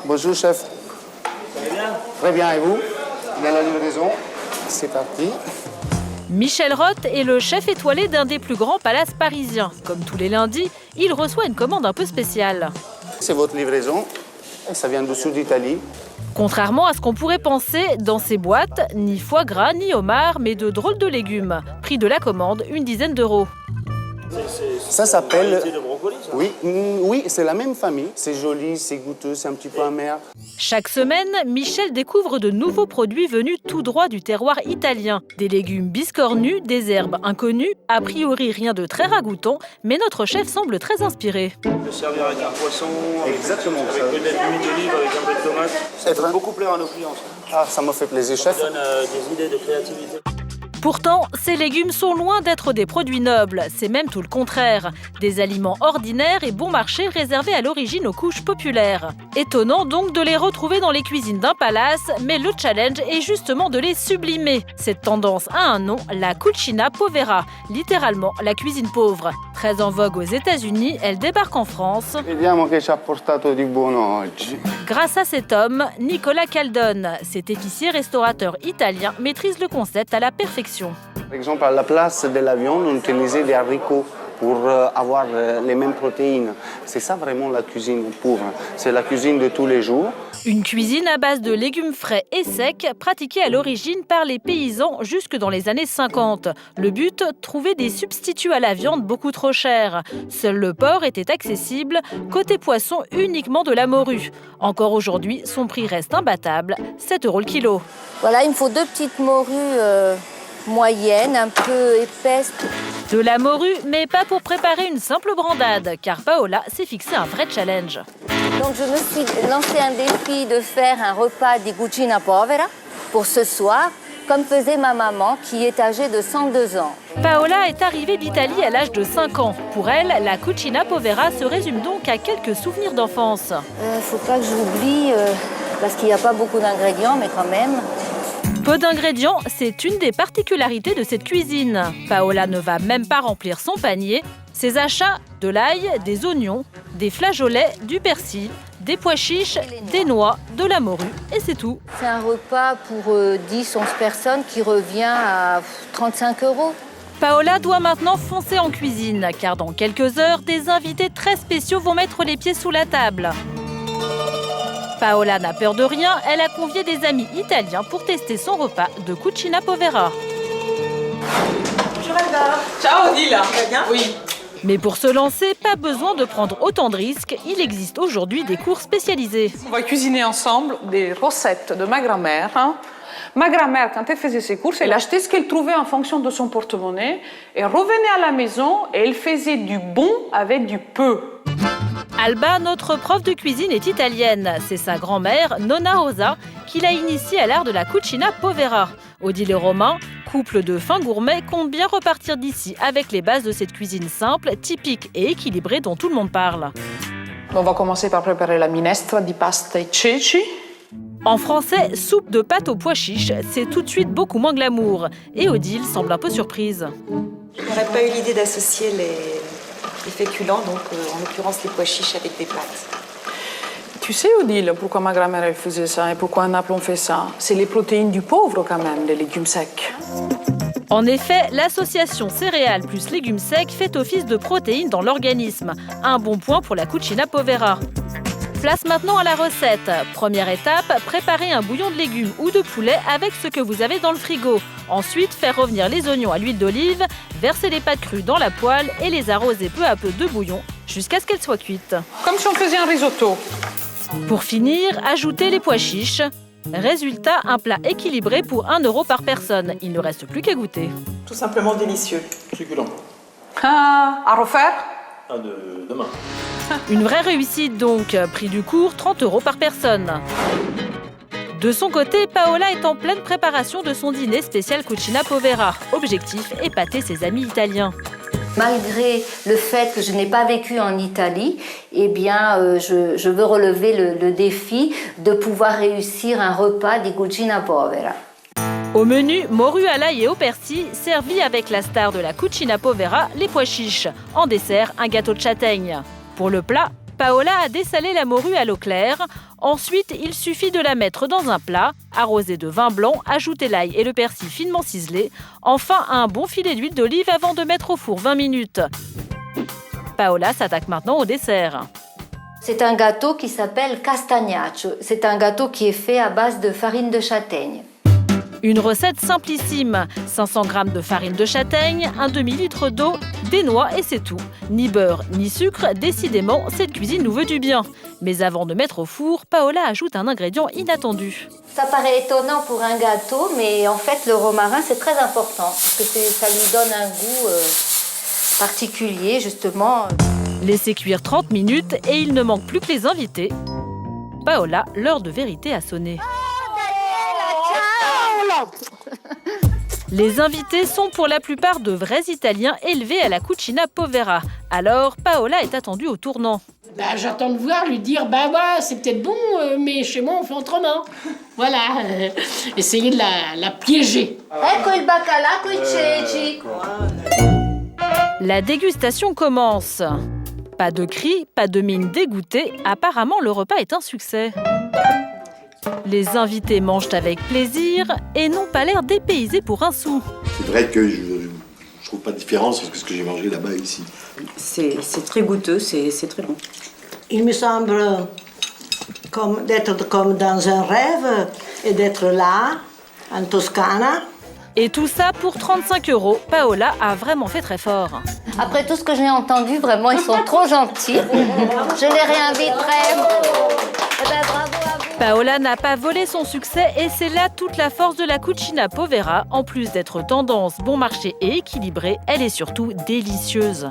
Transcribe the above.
Bonjour chef. Ça va bien? Très bien, et vous? Bien la livraison. C'est parti. Michel Roth est le chef étoilé d'un des plus grands palaces parisiens. Comme tous les lundis, il reçoit une commande un peu spéciale. C'est votre livraison. Et ça vient du sud d'Italie. Contrairement à ce qu'on pourrait penser, dans ces boîtes, ni foie gras, ni homard, mais de drôles de légumes. Prix de la commande, une dizaine d'euros. Ça s'appelle... C'est de brocoli, ça? Oui, c'est la même famille. C'est joli, c'est goûteux, c'est un petit peu amer. Chaque semaine, Michel découvre de nouveaux produits venus tout droit du terroir italien. Des légumes biscornus, des herbes inconnues, a priori rien de très ragoûtant, mais notre chef semble très inspiré. Le servir avec un poisson, Exactement, avec ça. peut-être l'huile d'olive, avec un peu de tomate. Ça peut beaucoup plaire à nos clients. Ça. Ah, ça me fait plaisir, Ça chef. donne des idées de créativité. Pourtant, ces légumes sont loin d'être des produits nobles, c'est même tout le contraire. Des aliments ordinaires et bon marché réservés à l'origine aux couches populaires. Étonnant donc de les retrouver dans les cuisines d'un palace, mais le challenge est justement de les sublimer. Cette tendance a un nom, la cucina povera, littéralement la cuisine pauvre. Très en vogue aux États-Unis, elle débarque en France. Vediamo che ci ha portato di buono oggi. Grâce à cet homme, Nicolas Caldone, cet épicier-restaurateur italien maîtrise le concept à la perfection. Par exemple, à la place de la viande, on utilisait des haricots pour avoir les mêmes protéines. C'est ça vraiment la cuisine pauvre. C'est la cuisine de tous les jours. Une cuisine à base de légumes frais et secs, pratiquée à l'origine par les paysans jusque dans les années 50. Le but, trouver des substituts à la viande beaucoup trop chers. Seul le porc était accessible, côté poisson uniquement de la morue. Encore aujourd'hui, son prix reste imbattable, 7 € le kilo. Voilà, il me faut 2 petites morues moyennes, un peu épaisses. De la morue, mais pas pour préparer une simple brandade, car Paola s'est fixé un vrai challenge. Donc je me suis lancé un défi de faire un repas di cucina povera pour ce soir, comme faisait ma maman qui est âgée de 102 ans. Paola est arrivée d'Italie à l'âge de 5 ans. Pour elle, la cucina povera se résume donc à quelques souvenirs d'enfance. Faut pas que j'oublie, parce qu'il n'y a pas beaucoup d'ingrédients, mais quand même. Peu d'ingrédients, c'est une des particularités de cette cuisine. Paola ne va même pas remplir son panier. Ses achats, de l'ail, des oignons, des flageolets, du persil, des pois chiches, des noix, de la morue, et c'est tout. C'est un repas pour 10-11 personnes qui revient à 35 €. Paola doit maintenant foncer en cuisine, car dans quelques heures, des invités très spéciaux vont mettre les pieds sous la table. Paola n'a peur de rien, elle a convié des amis italiens pour tester son repas de cucina povera. Bonjour Elba. Ciao Odile. Ça va bien? Oui. Mais pour se lancer, pas besoin de prendre autant de risques, il existe aujourd'hui des cours spécialisés. On va cuisiner ensemble des recettes de ma grand-mère. Ma grand-mère, quand elle faisait ses courses, elle achetait ce qu'elle trouvait en fonction de son porte-monnaie et revenait à la maison et elle faisait du bon avec du peu. Alba, notre prof de cuisine, est italienne. C'est sa grand-mère, Nonna Rosa, qui l'a initiée à l'art de la cucina povera. Odile et Romain, couple de fins gourmets, comptent bien repartir d'ici avec les bases de cette cuisine simple, typique et équilibrée dont tout le monde parle. On va commencer par préparer la minestra di pasta e ceci. En français, soupe de pâte aux pois chiches, c'est tout de suite beaucoup moins glamour. Et Odile semble un peu surprise. On n'aurait pas eu l'idée d'associer les féculents, donc en l'occurrence les pois chiches avec des pâtes. Tu sais, Odile, pourquoi ma grand-mère elle faisait ça et pourquoi à Naples on fait ça? C'est les protéines du pauvre quand même, les légumes secs. En effet, l'association céréales plus légumes secs fait office de protéines dans l'organisme. Un bon point pour la cucina povera. Place maintenant à la recette. Première étape, préparer un bouillon de légumes ou de poulet avec ce que vous avez dans le frigo. Ensuite, faire revenir les oignons à l'huile d'olive, verser les pâtes crues dans la poêle et les arroser peu à peu de bouillon jusqu'à ce qu'elles soient cuites. Comme si on faisait un risotto. Pour finir, ajoutez les pois chiches. Résultat, un plat équilibré pour 1 € par personne. Il ne reste plus qu'à goûter. Tout simplement délicieux. Succulent. Ah, à refaire? Demain. Une vraie réussite donc. Prix du cours, 30 € par personne. De son côté, Paola est en pleine préparation de son dîner spécial cucina povera. Objectif, épater ses amis italiens. Malgré le fait que je n'ai pas vécu en Italie, eh bien, je veux relever le défi de pouvoir réussir un repas di cucina povera. Au menu, morue à l'ail et au persil, servi avec la star de la cucina povera, les pois chiches. En dessert, un gâteau de châtaigne. Pour le plat, Paola a dessalé la morue à l'eau claire. Ensuite, il suffit de la mettre dans un plat, arroser de vin blanc, ajouter l'ail et le persil finement ciselé. Enfin, un bon filet d'huile d'olive avant de mettre au four 20 minutes. Paola s'attaque maintenant au dessert. C'est un gâteau qui s'appelle castagnaccio. C'est un gâteau qui est fait à base de farine de châtaigne. Une recette simplissime. 500 g de farine de châtaigne, un demi-litre d'eau, des noix et c'est tout. Ni beurre, ni sucre, décidément, cette cuisine nous veut du bien. Mais avant de mettre au four, Paola ajoute un ingrédient inattendu. Ça paraît étonnant pour un gâteau, mais en fait, le romarin, c'est très important. Parce que ça lui donne un goût particulier, justement. Laissez cuire 30 minutes et il ne manque plus que les invités. Paola, l'heure de vérité a sonné. Les invités sont pour la plupart de vrais Italiens élevés à la Cucina Povera. Alors, Paola est attendue au tournant. J'attends de voir, lui dire, ouais, c'est peut-être bon, mais chez moi, on fait autrement. Voilà, essayer de la piéger. Ecco il baccalà coi ceci. La dégustation commence. Pas de cris, pas de mine dégoûtée. Apparemment, le repas est un succès. Les invités mangent avec plaisir et n'ont pas l'air dépaysés pour un sou. C'est vrai que je trouve pas de différence entre ce que j'ai mangé là-bas et ici. C'est très goûteux, c'est très bon. Il me semble d'être comme dans un rêve et d'être là, en Toscana. Et tout ça pour 35 €. Paola a vraiment fait très fort. Après tout ce que j'ai entendu, vraiment, ils sont trop gentils. Je les réinviterai. Eh ben, bravo à vous. Paola n'a pas volé son succès et c'est là toute la force de la Cucina Povera. En plus d'être tendance, bon marché et équilibrée, elle est surtout délicieuse.